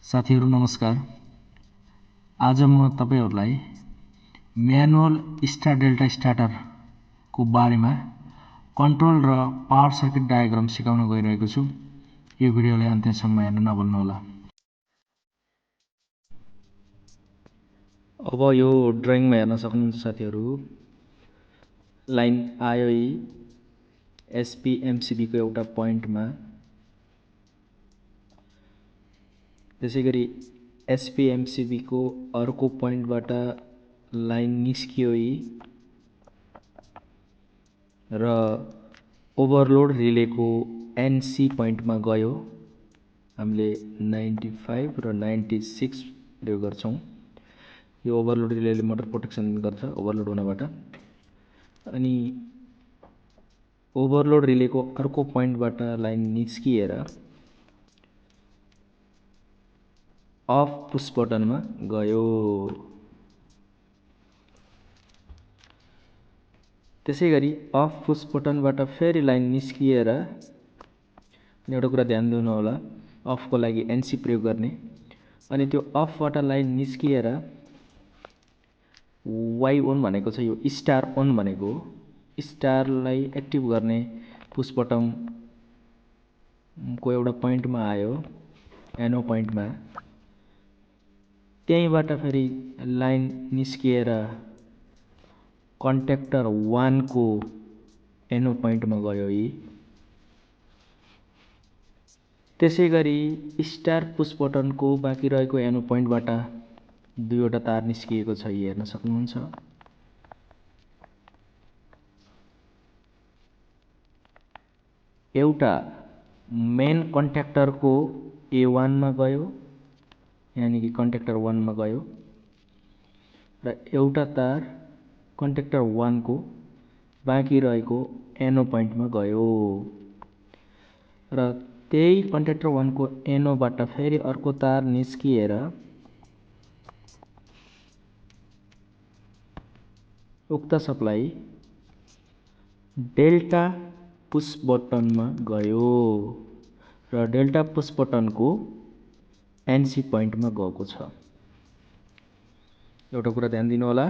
साथीहरु नमस्कार। आज म तपाईहरुलाई म्यानुअल स्टार डेल्टा स्टार्टर को बारेमा कन्ट्रोल र पावर सर्किट डायग्राम सिकाउन गइरहेको छु। यो भिडियोलाई अन्त्यसम्म हेर्न नभुल्नुहोला। अब यो ड्रइङमा हेर्न सक्नुहुन्छ साथीहरु, लाइन आयो एसपीएमसीबी को एउटा पोइन्टमा, त्यसैगरी एसपीएमसीबी को अर्को पोइन्टबाट लाइन निस्कियो र ओभरलोड रिलेको एनसी पोइन्टमा गयो। हामीले 95 र 96 प्रयोग गर्छौं। यो ओभरलोड रिलेले मोटर प्रोटेक्सन गर्छ ओभरलोड हुनबाट। अनि ओभरलोड रिलेको अर्को पोइन्टबाट लाइन निस्किएर अफ पुश बटनमा गयो। त्यसैगरी अफ पुश बटनबाट फेरि लाइन निस्किएर, एउटा कुरा ध्यान दिनु होला, अफ को लागि एनसी प्रयोग गर्ने। अनि त्यो अफबाट लाइन निस्किएर वाई ओन भनेको छ, यो स्टार ओन भनेको स्टारलाई एक्टिभ गर्ने पुश बटन को एउटा पोइन्टमा आयो, एनो पोइन्टमा। त्यहीबाट फेरि लाइन निस्किएर कन्ट्याक्टर 1 को एनो पोइन्टमा गयो। त्यसैगरी स्टार पुश बटनको बाँकी रहेको एनो पोइन्टबाट दुईवटा तार निस्किएको छ, हेर्न सक्नुहुन्छ। एउटा मेन कन्ट्याक्टरको A1 मा गयो, यानी कि कन्ट्याक्टर 1 मा गयो, र एउटा तार कन्ट्याक्टर 1 को बाँकी रहेको एनो पोइन्टमा गयो। र त्यही कन्ट्याक्टर 1 को एनोबाट फेरि अर्को तार निस्किएर उक्त सप्लाई डेल्टा पुश बटनमा गयो र डेल्टा पुश बटनको एनसी पोइन्टमा गएको छ। एउटा कुरा ध्यान दिनु होला,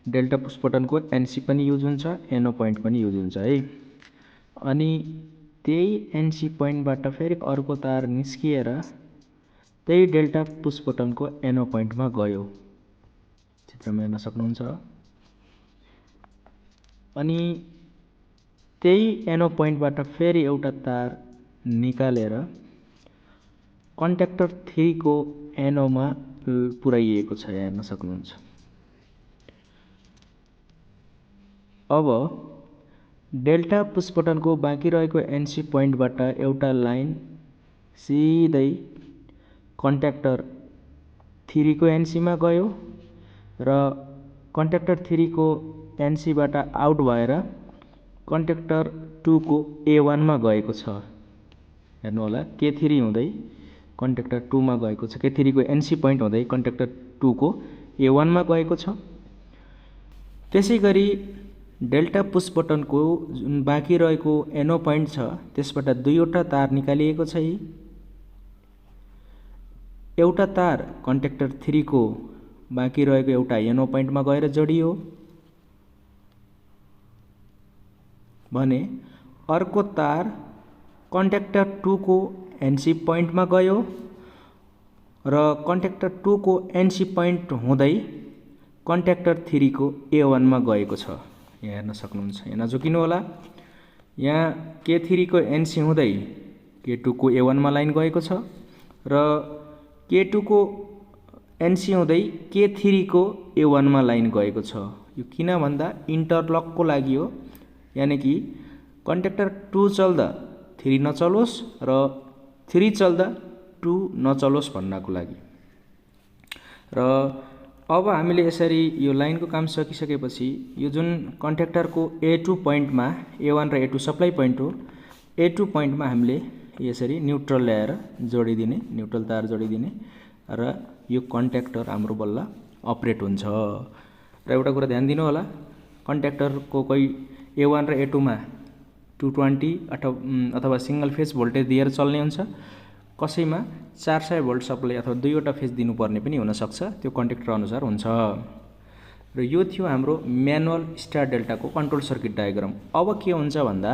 डेल्टा पुश बटनको एनसी पनि युज हुन्छ, एनो पोइन्ट पनि युज हुन्छ है। अनि त्यही एनसी पोइन्टबाट फेरि अर्को तार निस्किएर त्यही डेल्टा पुश बटनको एनो पोइन्टमा गयो, चित्रमा हेर्न सक्नुहुन्छ। अनि त्यही एनो पोइन्टबाट फेरि एउटा तार निकालेर कन्ट्याक्टर 3 को एनोमा पुर्याइएको छ, हेर्न सक्नुहुन्छ। अब डेल्टा पुश बटनको बाँकी रहेको एनसी पोइन्टबाट एउटा लाइन सिधै कन्ट्याक्टर 3 को एनसीमा गयो र कन्ट्याक्टर 3 को एनसीबाट आउट भएर कन्ट्याक्टर 2 को A1 मा गएको छ। हेर्नु होला, K3 हुँदै कन्ट्याक्टर 2 मा गएको छ, K3 को एनसी पोइन्ट हुँदै कन्ट्याक्टर 2 को A1 मा गएको छ। त्यसैगरी डेल्टा पुश बटनको जुन बाँकी रहेको एनो पोइन्ट छ, त्यसबाट दुईवटा तार निकालिएको छ। एउटा तार कन्ट्याक्टर 3 को बाँकी रहेको एउटा एनो पोइन्टमा गएर जोडियो भने अर्को तार कन्ट्याक्टर 2 को एनसी पोइन्टमा गयो र कन्ट्याक्टर 2 को एनसी पोइन्ट हुँदै कन्ट्याक्टर 3 को A1 मा गएको छ, यहाँ हेर्न सक्नुहुन्छ। यहाँ नझुकिनु होला, यहाँ K3 को एनसी हुँदै K2 को A1 मा लाइन गएको छ र K2 को एनसी हुँदै K3 को A1 मा लाइन गएको छ। यो किन भन्दा इन्टरलक को लागि हो, यानी कि कन्ट्याक्टर 2 चल्दा 3 नचलोस् र 3 चल्दा 2 नचलोस् भन्नको लागि। र अब हामीले यसरी यो लाइनको काम सकिसकेपछि यो जुन कन्ट्याक्टरको A2 पोइन्टमा, A1 र A2 सप्लाई पोइन्ट हो, A2 पोइन्टमा हामीले यसरी न्युट्रल ल्याएर जोडिदिने, न्युट्रल तार जोडिदिने र यो कन्ट्याक्टर हाम्रो बल्ल अपरेट हुन्छ। र एउटा कुरा ध्यान दिनु होला, कन्ट्याक्टरको कोही A1 र A2 मा 220 अथवा सिंगल फेज भोल्टेज दिएर चल्ने हुन्छ, कसैमा 400 भोल्ट सप्लाई अथवा 2वटा फेज दिनुपर्ने पनि हुनसक्छ, त्यो कन्ट्याक्टर अनुसार हुन्छ। र यो थियो हाम्रो म्यानुअल स्टार डेल्टाको कन्ट्रोल सर्किट डायग्राम। अब के हुन्छ भन्दा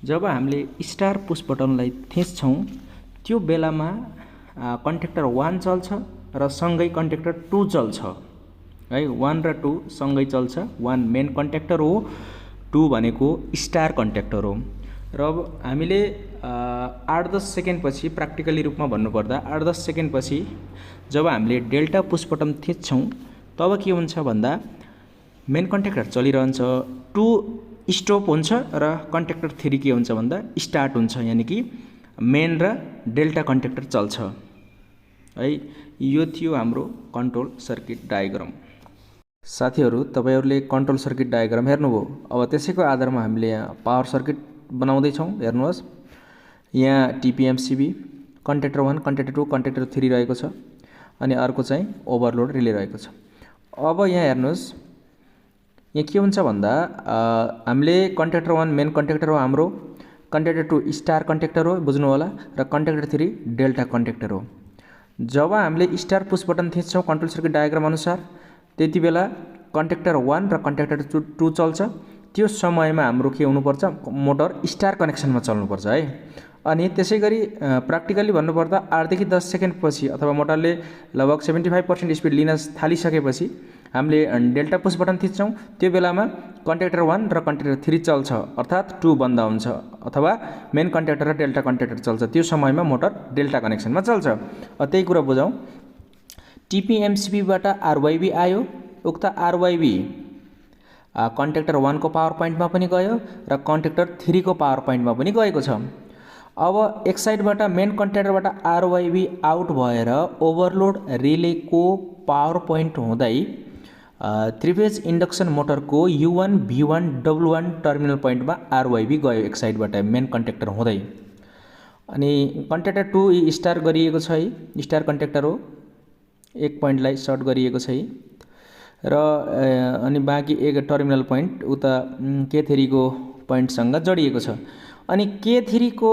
जब हामीले स्टार पुश बटनलाई थिच्छौँ त्यो बेलामा कन्ट्याक्टर 1 चल्छ र सँगै कन्ट्याक्टर 2 चल्छ है। 1 र 2 सँगै चल्छ। 1 मेन कन्ट्याक्टर हो, 2 भनेको स्टार कन्ट्याक्टर हो। र अब हामीले 8-10 सेकेन्डपछि प्र्याक्टिकली रूपमा भन्नुपर्दा 8-10 सेकेन्डपछि जब हामीले डेल्टा पुश बटन थिच्छौँ तब के हुन्छ भन्दा मेन कन्ट्याक्टर चलिरहन्छ, 2 स्टप हुन्छ र कन्ट्याक्टर 3 के हुन्छ भन्दा स्टार्ट हुन्छ, यानि कि मेन र डेल्टा कन्ट्याक्टर चल्छ है। यो थियो हाम्रो कन्ट्रोल सर्किट डायग्राम। साथीहरू, तपाईहरूले कन्ट्रोल सर्किट डायग्राम हेर्नुभयो। अब त्यसैको आधारमा हामीले यहाँ पावर सर्किट बनाउँदैछौँ। हेर्नुहोस्, यहाँ टिपिएमसिबी कन्ट्याक्टर 1, कन्ट्याक्टर 2, कन्ट्याक्टर 3 रहेको छ अनि अर्को चाहिँ ओभरलोड रिले रहेको छ। अब यहाँ हेर्नुहोस्, यहाँ के हुन्छ भन्दा हामीले कन्ट्याक्टर 1 मेन कन्ट्याक्टर हो हाम्रो, कन्ट्याक्टर 2 स्टार कन्ट्याक्टर हो, बुझ्नु होला, र कन्ट्याक्टर 3 डेल्टा कन्ट्याक्टर हो। जब हामीले स्टार पुश बटन थिच्छौँ कन्ट्रोल सर्किट डायग्राम अनुसार त्यति बेला कन्ट्याक्टर 1 र कन्ट्याक्टर 2 चल्छ। त्यो समयमा हाम्रो के हुनुपर्छ, मोटर स्टार कनेक्सनमा चल्नुपर्छ है। अनि त्यसै गरी प्र्याक्टिकली भन्नुपर्दा 8देखि 10 सेकेन्डपछि अथवा मोटरले लगभग 75% स्पिड लिन थालिसकेपछि हामीले डेल्टा पुश बटन थिच्छौँ। त्यो बेलामा कन्ट्याक्टर 1 र कन्ट्याक्टर 3 चल्छ, अर्थात् 2 बन्द हुन्छ, अथवा मेन कन्ट्याक्टर र डेल्टा कन्ट्याक्टर चल्छ। त्यो समयमा मोटर डेल्टा कनेक्सनमा चल्छ। त्यही कुरा बुझौँ। टिपिएमसिबीबाट आरवाइबी आयो, उक्त आरवाइबी कन्ट्याक्टर 1 को पावर पोइन्टमा पनि गयो र कन्ट्याक्टर 3 को पावर पोइन्टमा पनि गएको छ। अब एक साइडबाट मेन कन्ट्याक्टरबाट आरवाइबी आउट भएर ओभरलोड रिलेको पावर पोइन्ट हुँदै 3 फेज इन्डक्सन मोटरको U1, V1, W1 टर्मिनल पोइन्टमा आरवाइबी गयो एक साइडबाट मेन कन्ट्याक्टर हुँदै। अनि कन्ट्याक्टर 2 स्टार गरिएको छ है, स्टार कन्ट्याक्टर हो, एक पोइन्टलाई सर्ट गरिएको छ है। र अनि बाँकी एक टर्मिनल पोइन्ट उता K3 को पोइन्टसँग जोडिएको छ। अनि K3 को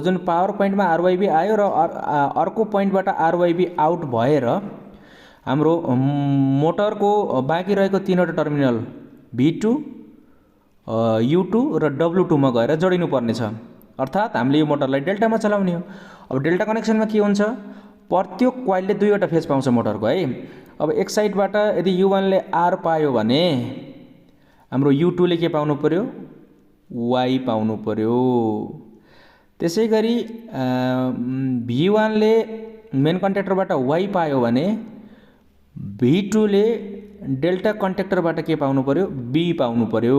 जुन पावर पोइन्टमा आरवाइबी आयो र अर्को पोइन्टबाट आरवाइबी आउट भएर हाम्रो मोटरको बाँकी रहेको 3वटा टर्मिनल V2, U2 र W2 मा गएर जोडिनु पर्नेछ। अर्थात् हामीले यो मोटरलाई डेल्टामा चलाउने हो। अब डेल्टा कनेक्सनमा के हुन्छ, प्रत्येक कोइलले 2वटा फेज पाउँछ मोटरको है। अब एक साइडबाट यदि U1 ले R पायो भने हाम्रो U2 ले के पाउनु पर्यो, Y पाउनु पर्यो। त्यसै गरी V1 ले मेन कन्ट्याक्टरबाट Y पायो भने V2 ले डेल्टा कन्ट्याक्टरबाट के पाउनु पर्यो, B पाउनु पर्यो।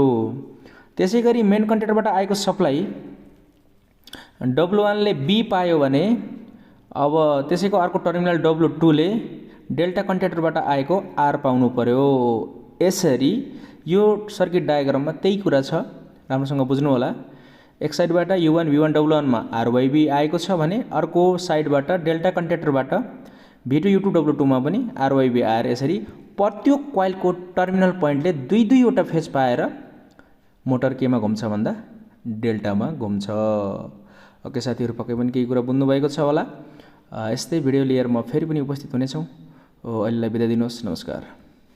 त्यसै गरी मेन कन्ट्याक्टरबाट आएको सप्लाई W1 ले B पायो भने अब त्यसैको अर्को टर्मिनल W2 ले डेल्टा कन्ट्याक्टरबाट आएको R पाउनु पर्यो। यसरी यो सर्किट डायग्राममा त्यही कुरा छ, राम्रोसँग बुझ्नु होला। एक साइडबाट U1, V1, W1 मा आरवाइबी आएको छ भने अर्को साइडबाट डेल्टा कन्ट्याक्टरबाट V2, U2, W2 मा पनि आरवाइबी आएर यसरी प्रत्येक कोइलको टर्मिनल पोइन्टले 2-2वटा फेज पाएर मोटर केमा घुम्छ भन्दा डेल्टामा घुम्छ। ओके साथीहरू, पक्कै पनि केही कुरा बुझ्नु भएको छ होला। यस्तै भिडियो लिएर म फेरि पनि उपस्थित हुनेछौँ। अहिलेलाई बिदा दिनुहोस्। नमस्कार।